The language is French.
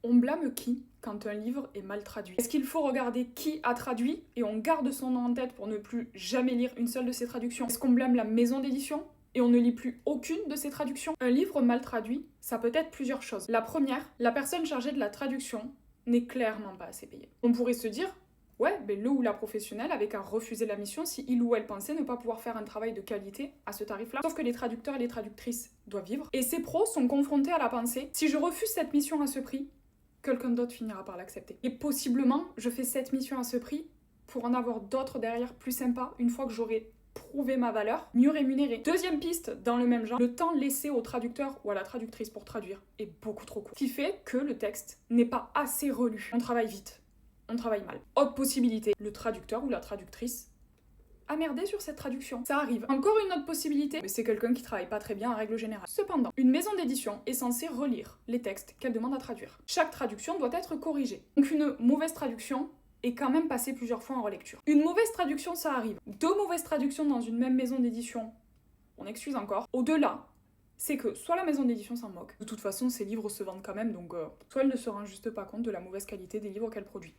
On blâme qui quand un livre est mal traduit? Est-ce qu'il faut regarder qui a traduit et on garde son nom en tête pour ne plus jamais lire une seule de ses traductions? Est-ce qu'on blâme la maison d'édition et on ne lit plus aucune de ses traductions? Un livre mal traduit, ça peut être plusieurs choses. La première, la personne chargée de la traduction n'est clairement pas assez payée. On pourrait se dire, ouais, le ou la professionnelle avait qu'à refuser la mission si il ou elle pensait ne pas pouvoir faire un travail de qualité à ce tarif-là. Sauf que les traducteurs et les traductrices doivent vivre. Et ces pros sont confrontés à la pensée, si je refuse cette mission à ce prix, quelqu'un d'autre finira par l'accepter. Et possiblement, je fais cette mission à ce prix pour en avoir d'autres derrière plus sympas une fois que j'aurai prouvé ma valeur, mieux rémunérée. Deuxième piste, dans le même genre, le temps laissé au traducteur ou à la traductrice pour traduire est beaucoup trop court. Ce qui fait que le texte n'est pas assez relu. On travaille vite, on travaille mal. Autre possibilité, le traducteur ou la traductrice a merdé sur cette traduction. Ça arrive. Encore une autre possibilité, mais c'est quelqu'un qui travaille pas très bien en règle générale. Cependant, une maison d'édition est censée relire les textes qu'elle demande à traduire. Chaque traduction doit être corrigée. Donc une mauvaise traduction est quand même passée plusieurs fois en relecture. Une mauvaise traduction, ça arrive. Deux mauvaises traductions dans une même maison d'édition, on excuse encore. Au-delà, c'est que soit la maison d'édition s'en moque, de toute façon ces livres se vendent quand même, donc soit elle ne se rend juste pas compte de la mauvaise qualité des livres qu'elle produit.